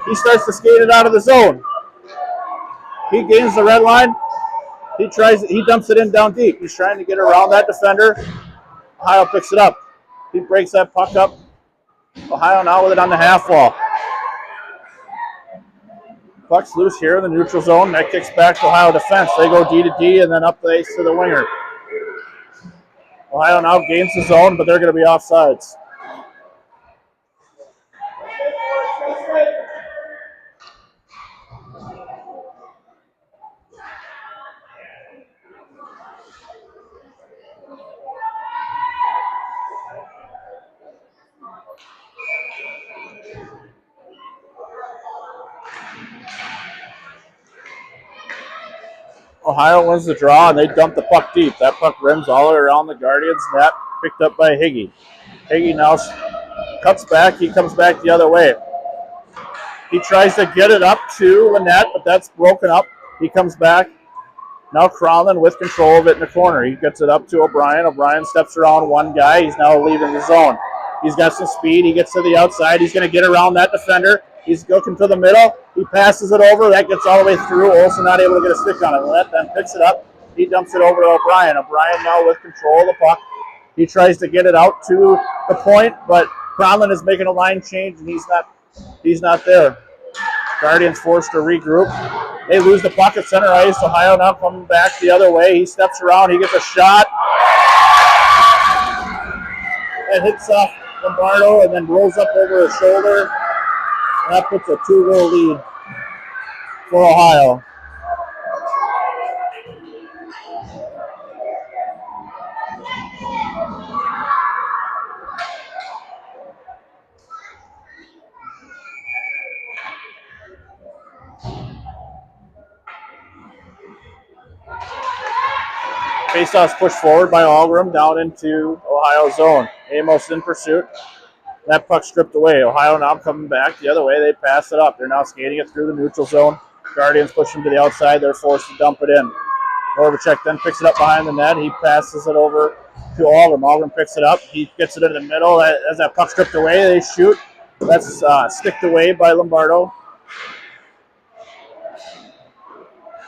He starts to skate it out of the zone. He gains the red line. He dumps it in down deep. He's trying to get around that defender. Ohio picks it up. He breaks that puck up. Ohio now with it on the half wall. Puck's loose here in the neutral zone. That kicks back to Ohio defense. They go D to D and then up the ice to the winger. Ohio now gains the zone, but they're going to be offsides. Ohio wins the draw, and they dump the puck deep. That puck rims all the way around the Guardians' net, picked up by Higgy. Higgy now cuts back. He comes back the other way. He tries to get it up to the net, but that's broken up. He comes back. Now Cromlin with control of it in the corner. He gets it up to O'Brien. O'Brien steps around one guy. He's now leaving the zone. He's got some speed. He gets to the outside. He's going to get around that defender. He's looking to the middle. He passes it over. That gets all the way through. Olsen not able to get a stick on it. Lett then picks it up. He dumps it over to O'Brien. O'Brien now with control of the puck. He tries to get it out to the point, but Cromlin is making a line change, and he's not there. Guardians forced to regroup. They lose the puck at center ice. Ohio now coming back the other way. He steps around. He gets a shot. It hits off Lombardo and then rolls up over his shoulder. That puts a 2-goal lead for Ohio. Faceoff's pushed forward by Algram down into Ohio zone. Amos in pursuit. That puck stripped away. Ohio now coming back the other way. They pass it up. They're now skating it through the neutral zone. Guardians push them to the outside. They're forced to dump it in. Morbacek then picks it up behind the net. He passes it over to Algram. Algram picks it up. He gets it in the middle. As that puck stripped away, they shoot. That's sticked away by Lombardo.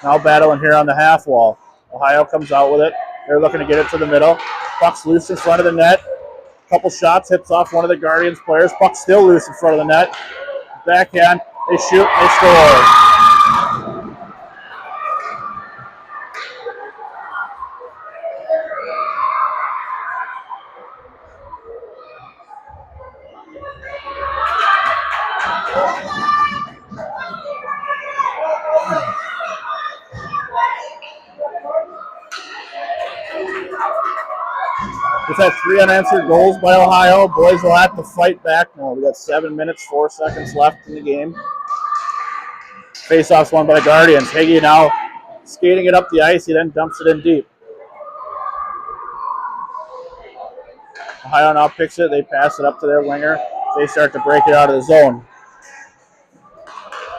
Now battling here on the half wall. Ohio comes out with it. They're looking to get it to the middle. Puck's loose in front of the net. Couple shots, hits off one of the Guardians players. Puck's still loose in front of the net. Backhand, they shoot, they score. We've had 3 unanswered goals by Ohio. Boys will have to fight back now. We got 7 minutes, 4 seconds left in the game. Face-off's won by the Guardians. Higgy now skating it up the ice. He then dumps it in deep. Ohio now picks it. They pass it up to their winger. They start to break it out of the zone.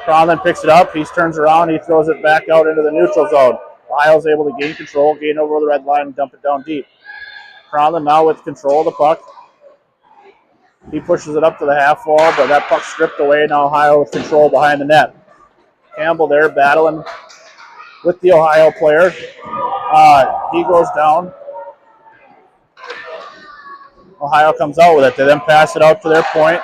Conlon picks it up. He turns around. He throws it back out into the neutral zone. Ohio's able to gain control, gain over the red line, and dump it down deep. Conlon now with control of the puck. He pushes it up to the half wall, but that puck's stripped away. Now Ohio with control behind the net. Campbell there battling with the Ohio player. He goes down. Ohio comes out with it. They then pass it out to their point.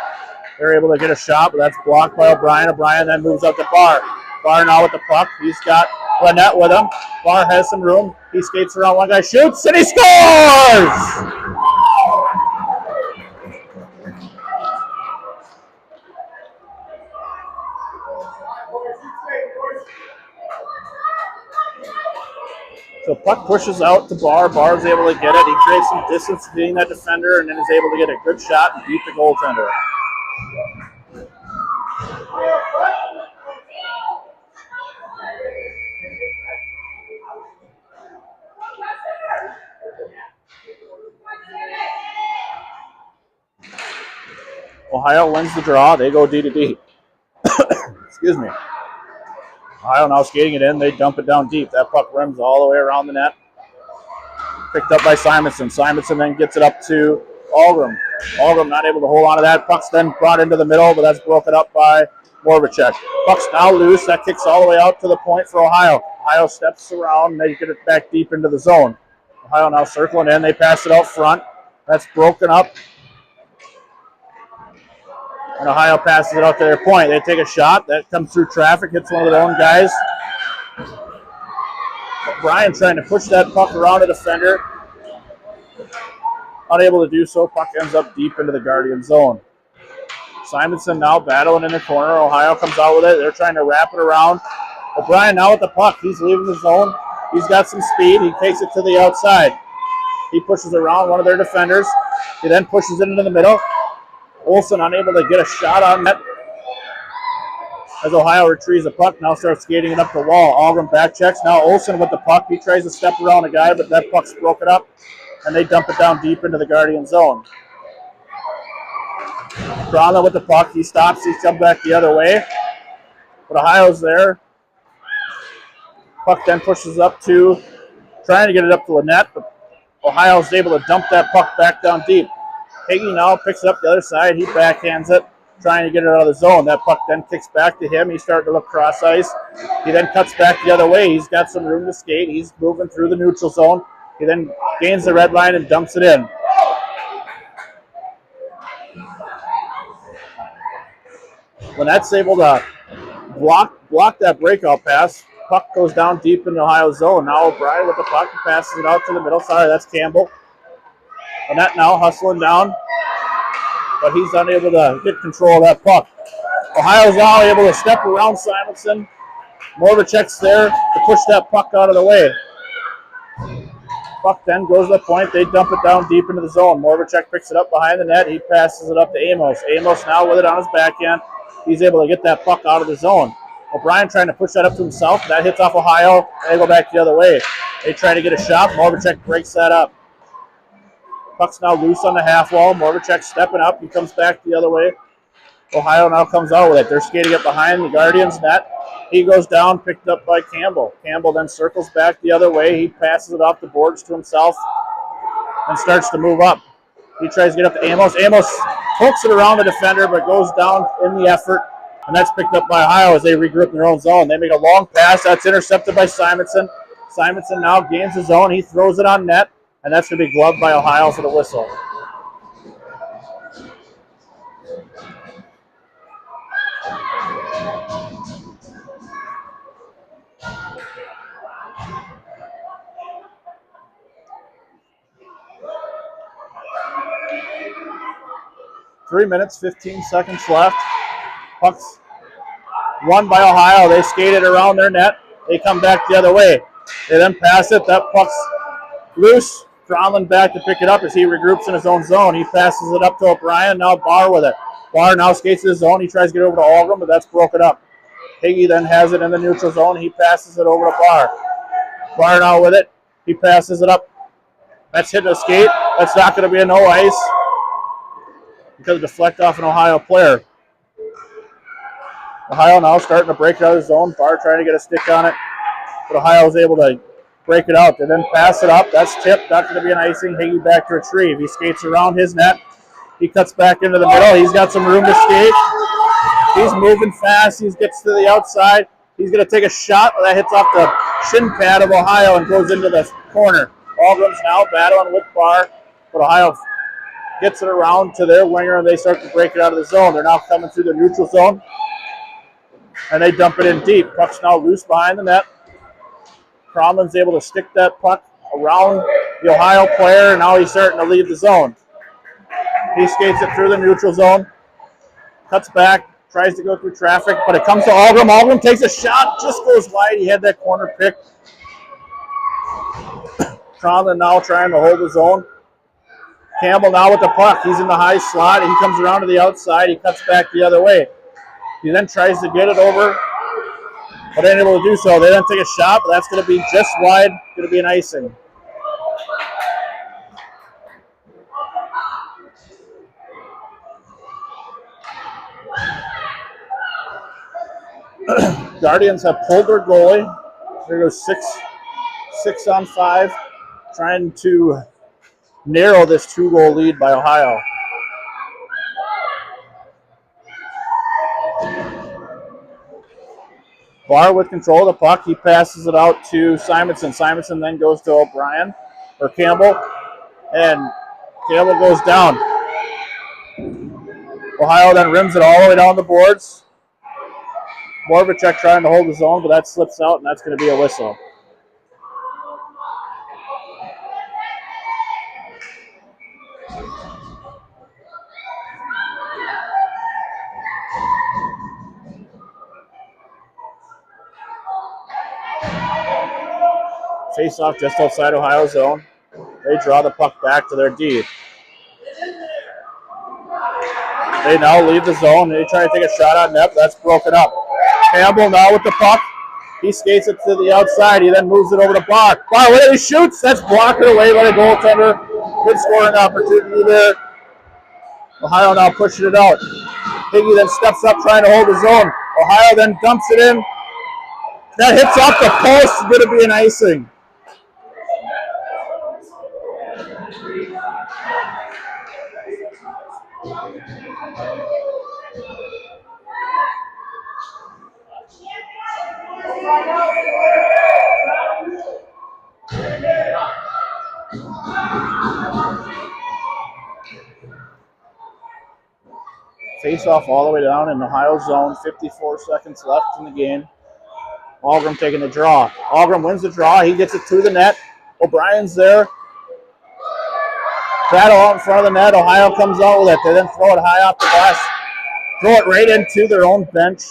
They're able to get a shot, but that's blocked by O'Brien. O'Brien then moves up to Barr. Barr now with the puck. He's got Lynette with him. Barr has some room. He skates around one guy, shoots, and he scores! So puck pushes out to Barr. Barr's able to get it. He creates some distance being that defender and then is able to get a good shot and beat the goaltender. Ohio wins the draw. They go D to D. Excuse me. Ohio now skating it in. They dump it down deep. That puck rims all the way around the net. Picked up by Simonson. Simonson then gets it up to Algram. Algram not able to hold on to that. Puck's then brought into the middle, but that's broken up by Moravicek. Puck's now loose. That kicks all the way out to the point for Ohio. Ohio steps around, and they get it back deep into the zone. Ohio now circling in. They pass it out front. That's broken up. And Ohio passes it out to their point. They take a shot. That comes through traffic, hits one of their own guys. Brian trying to push that puck around a defender. Unable to do so. Puck ends up deep into the Guardian zone. Simonson now battling in the corner. Ohio comes out with it. They're trying to wrap it around. O'Brien now with the puck. He's leaving the zone. He's got some speed. He takes it to the outside. He pushes around one of their defenders. He then pushes it into the middle. Olsen unable to get a shot on net. As Ohio retrieves the puck, now starts skating it up the wall. Algram back checks. Now Olsen with the puck. He tries to step around a guy, but that puck's broken up, and they dump it down deep into the Guardian zone. Conlon with the puck. He stops. He comes back the other way. But Ohio's there. Puck then pushes up to, trying to get it up to Lynette, but Ohio's able to dump that puck back down deep. Higgy now picks it up the other side. He backhands it, trying to get it out of the zone. That puck then kicks back to him. He's starting to look cross ice. He then cuts back the other way. He's got some room to skate. He's moving through the neutral zone. He then gains the red line and dumps it in. Lynette's able to block that breakout pass. Puck goes down deep in the Ohio zone. Now O'Brien with the puck passes it out to the middle. Sorry, that's Campbell. Lynette now hustling down, but he's unable to get control of that puck. Ohio's now able to step around Simonson. Moravicek's there to push that puck out of the way. Puck then goes to the point. They dump it down deep into the zone. Moravicek picks it up behind the net. He passes it up to Amos. Amos now with it on his backhand. He's able to get that puck out of the zone. O'Brien trying to push that up to himself. That hits off Ohio. They go back the other way. They try to get a shot. Moravicek breaks that up. Puck's now loose on the half wall. Moravicek stepping up. He comes back the other way. Ohio now comes out with it. They're skating it behind the Guardians' net. He goes down, picked up by Campbell. Campbell then circles back the other way. He passes it off the boards to himself. and starts to move up. He tries to get up to Amos. Amos hooks it around the defender, but goes down in the effort. And that's picked up by Ohio as they regroup in their own zone. They make a long pass. That's intercepted by Simonson. Simonson now gains his zone. He throws it on net, and that's going to be gloved by Ohio for the whistle. Three minutes, 15 seconds left. Puck's won by Ohio. They skate it around their net. They come back the other way. They then pass it. That puck's loose. Cronlin back to pick it up as he regroups in his own zone. He passes it up to O'Brien. Now Barr with it. Barr now skates to his zone. He tries to get over to Algram, but that's broken up. Higgy then has it in the neutral zone. He passes it over to Barr. Barr now with it. He passes it up. That's hitting a skate. That's not going to be a no ice because of deflect off an Ohio player. Ohio now starting to break it out of the zone. Barr trying to get a stick on it, but Ohio is able to break it out. They then pass it up. That's tipped. Not going to be an icing. Higgy back to retrieve. He skates around his net. He cuts back into the middle. He's got some room to skate. He's moving fast. He gets to the outside. He's going to take a shot that hits off the shin pad of Ohio and goes into the corner. Algram's now battling with Barr, but Ohio gets it around to their winger, and they start to break it out of the zone. They're now coming through the neutral zone, and they dump it in deep. Puck's now loose behind the net. Cromlin's able to stick that puck around the Ohio player, and now he's starting to leave the zone. He skates it through the neutral zone, cuts back, tries to go through traffic, but it comes to Algram. Algram takes a shot, just goes wide. He had that corner picked. Cromlin now trying to hold his own. Campbell now with the puck. He's in the high slot. He comes around to the outside. He cuts back the other way. He then tries to get it over, but ain't able to do so. They then take a shot, but that's going to be just wide. Going to be an icing. Guardians have pulled their goalie. There goes 6-on-5, trying to narrow this 2-goal lead by Ohio. Barr with control of the puck. He passes it out to Simonson. Simonson then goes to O'Brien, or Campbell, and Campbell goes down. Ohio then rims it all the way down the boards. Morvacek trying to hold his own, but that slips out, and that's going to be a whistle. Face off just outside Ohio's zone. They draw the puck back to their D. They now leave the zone. They try to take a shot on net. That's broken up. Campbell now with the puck. He skates it to the outside. He then moves it over to Barr. Barr, when he shoots, that's blocked away by the goaltender. Good scoring opportunity there. Ohio now pushing it out. Higgy then steps up trying to hold his own. Ohio then dumps it in. That hits off the post. It's going to be an icing. Face off all the way down in Ohio's zone. 54 seconds left in the game. Algram taking the draw. Algram wins the draw. He gets it to the net. O'Brien's there. Battle out in front of the net. Ohio comes out with it. They then throw it high off the glass. Throw it right into their own bench.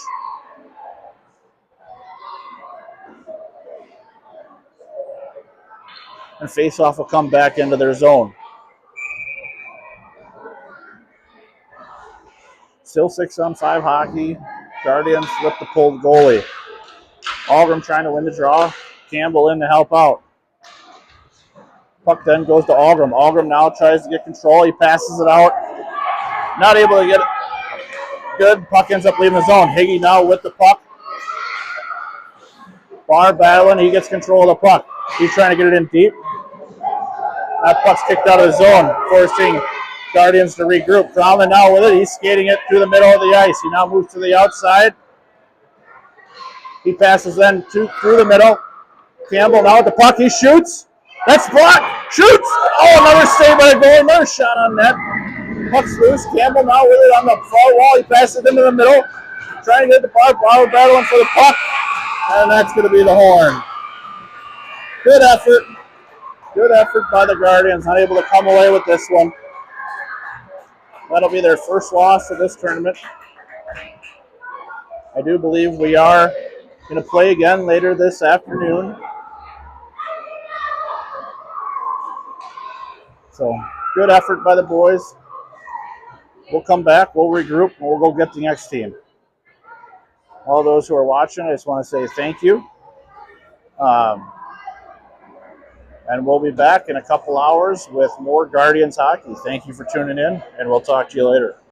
And face-off will come back into their zone. Still 6-on-5 hockey. Guardians with the pulled goalie. Algram trying to win the draw. Campbell in to help out. Puck then goes to Algram. Algram now tries to get control. He passes it out. Not able to get it good. Puck ends up leaving the zone. Higgy now with the puck. Barr battling. He gets control of the puck. He's trying to get it in deep. That puck's kicked out of the zone, forcing Guardians to regroup. Crowman now with it. He's skating it through the middle of the ice. He now moves to the outside. He passes then through the middle. Campbell now with the puck. He shoots. That's blocked. Shoots. Oh, another save by the goalie. Another shot on net. Puck's loose. Campbell now with it on the far wall. He passes it into the middle. Trying to get the puck. Bauer battling for the puck. And that's going to be the horn. Good effort. Good effort by the Guardians. Not able to come away with this one. That'll be their first loss of this tournament. I do believe we are going to play again later this afternoon. So, good effort by the boys. We'll come back, we'll regroup, and we'll go get the next team. All those who are watching, I just want to say thank you. And we'll be back in a couple hours with more Guardians hockey. Thank you for tuning in, and we'll talk to you later.